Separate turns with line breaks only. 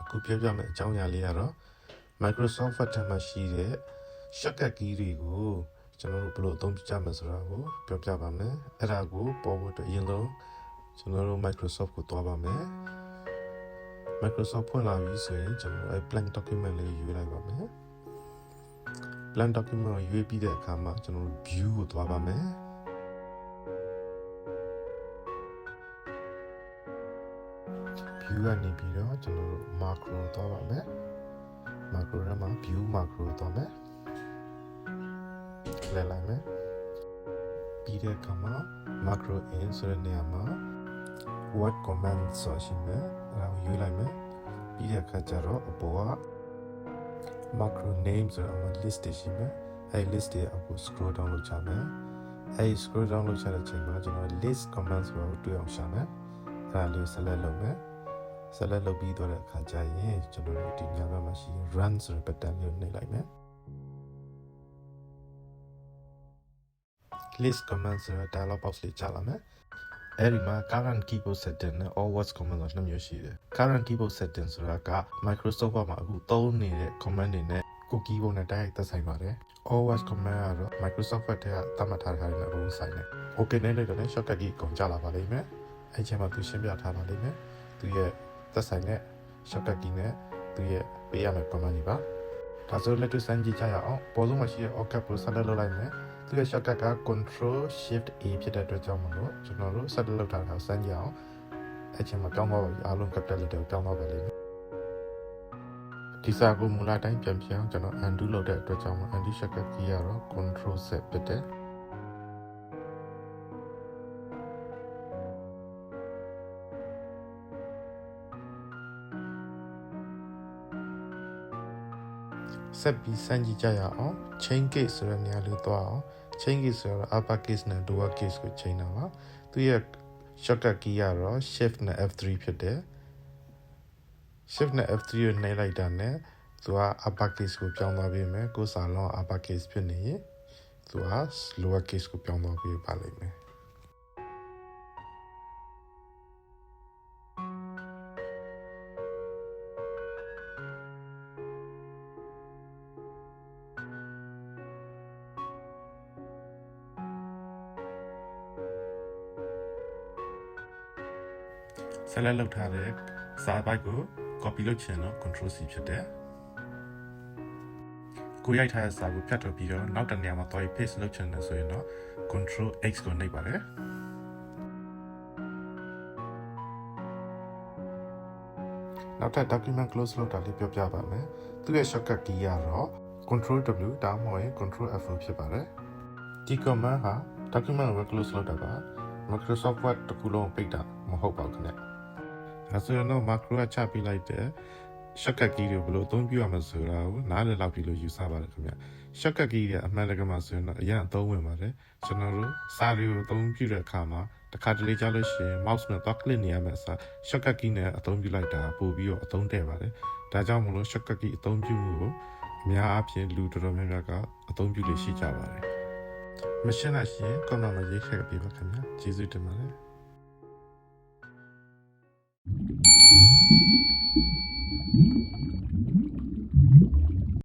ခုပြောပြမယ့်အကြောင်းအရာလေးကတော့ Microsoft Word ထဲမှာရှိတဲ့ shortcut key တွေကိုကျွန်တော်တို့ဘယ်လိုအသုံးပြုကြမလဲဆိုတာကိုပြောပြပါမယ်။အဲ့ဒါကိုပေါ်ဖို့အတွက်အရင်ဆုံးကျွန်တော်တို့ Microsoft ကိုသွားပါမယ်။ Microsoft ဖွင့်လာပြီဆိုရင်ကျွန်တော်တို့ blank document လေးယူလိုက်ပါမယ်။ blank document ကိုယူပြီးတဲ့အခါမှာကျွန်တော်တို့ view ကိုသွားပါမယ်။ view ကနေပြီးတော့ကျွန်တော်တို့ macro သွားပါမယ်။ macro ထဲမှာ view macro သွားမယ်။လဲလိုက်မယ်။ပြီးတဲ့အခါမှာ macro in ဆိုတဲ့နေရာမှာ word command ဆိုရှိမယ်။အဲ့ဒါကိုယူလိုက်မယ်။ပြီးတဲ့အခါကျတော့အပေါ်က macro name ဆိုတော့ list တွေရှိမယ်။အဲ့ list တွေအခု scroll down လုပ်ချမယ်။အဲ့ scroll down လုပ်ချတဲ့အချိန်မှာကျွန်တော် list command ဆိုတာကိုတွေ့အောင်ရှာမယ်။အဲ့ဒါလေး select လုပ်မယ်။ select လုပ်ပြီးတော့တဲ့အခါကျရင်ကျွန်တော်တို့ဒီညဘက်မှာရှိ run ဆိုတဲ့ button လေးကိုနှိပ်လိုက်မယ်။ list command ဆိုတဲ့ dialog box လေးကြာလာမယ်။အဲဒီမှာ current keyboard setting နဲ့ all words command ဆိုနှစ်မျိုးရှိတယ်။ current keyboard setting ဆိုတာက Microsoft မှာအခုသုံးနေတဲ့ command တွေနဲ့ကို keyboard နဲ့တိုက်ရိုက်သက်ဆိုင်ပါတယ်။ all words command ကတော့ Microsoft Word ထဲကသတ်မှတ်ထားတဲ့ဟာတွေနဲ့အကုန်ဆိုင်တယ်။ OK နဲ့လိုက်တော့လည်း shortcut key အကုန်ကြာလာပါလိမ့်မယ်။အဲဒီချိန်မှာသူရှင်းပြထားပါလိမ့်မယ်။သူရဲ့သက်ဆိုင်တဲ့ shortcut key နဲ့သူရဲ့ပေးရမယ့် command တွေပါ။ဒါဆိုလက်တွေ့စမ်းကြည့်ကြရအောင်။ပေါ်ဆုံးမှာရှိတဲ့ all cap ကို select လုပ်လိုက်မယ်။သူရဲ့ shortcut က Control Shift A ဖြစ်တဲ့အတွက်ကြောင့်မလို့ကျွန်တော်တို့ select လုပ်ထားတာစမ်းကြည့်အောင်။အဲ့ချိန်မှာပြောင်းသွားပါပြီ။အားလုံး capital letter ကိုပြောင်းသွားပါလိမ့်မယ်။ဒီစာကိုမူလတိုင်းပြန်ပြောင်းကျွန်တော် undo လုပ်တဲ့အတွက်ကြောင့် undo shortcut key ကတော့ Control Z ဖြစ်တယ်။ဆက်ပြီးစမ်းကြည့်ကြရအောင် chain case ဆိုတဲ့နေရာလေးသွားအောင် chain case ဆိုတော့ upper case နဲ့ lower case ကိုချိန်တာပါသူရဲ့ shortcut key ကတော့ shift နဲ့ F3 ဖြစ်တယ် shift နဲ့ F3 ကိုနှိပ်လိုက်တာနဲ့သူက upper case ကိုပြောင်းသွားပေးမယ်ကိုယ်စာလုံး upper case ဖြစ်နေရင်သူက lower case ကိုပြောင်းသွားပေးပါလိမ့်မယ်ဆက်လက်လုပ်ထားတဲ့စာပိုက်ကို copy လုပ်ချင်တော့ Control C ဖြစ်တယ်ကိုရိုက်ထားတဲ့စာကိုဖြတ်ထုတ်ပြီးတော့နောက်တစ်နေရာမှာသွားပြီး paste လုပ်ချင်တယ်ဆိုရင်တော့ Control X ကိုနှိပ်ပါတယ်နောက်ထပ် document close လုပ်တာလေးပြောပြပါမယ်သူရဲ့ shortcut key ကတော့ Control W ဒါမှမဟုတ် Control F ဖြစ်ပါတယ်ဒီ command ဟာ document ကို close လုပ်တာပါ Microsoft Word တခုလုံးပိတ်တာမဟုတ်ပါဘူးခင်ဗျဒါဆိုရင်တော့ macro ကချပေးလိုက်တဲ့ shortcut key တွေဘယ်လိုအသုံးပြုရမလဲဆိုတာကိုနားလည်လောက်ပြီလို့ယူဆပါတယ်ခင်ဗျ shortcut key တွေအမှန်တကယ်မှာဆိုရင်တော့အရင်အသုံးဝင်ပါတယ်ကျွန်တော်တို့စာတွေကိုအသုံးပြုတဲ့အခါမှာတစ်ခါတလေကြားလို့ရှိရင် mouse နဲ့သွား click နေရမယ့်အစား shortcut key နဲ့အသုံးပြုလိုက်တာပို့ပြီးတော့အသုံးတဲ့ပါတယ်ဒါကြောင့်မလို့ shortcut key အသုံးပြုမှုကိုအများအားဖြင့်လူတော်တော်များများကအသုံးပြုလို့ရှိကြပါတယ်မရှင်းလို့ရှိရင် comment မှာရေးခဲ့ပေးပါခင်ဗျကျေးဇူးတင်ပါတယ်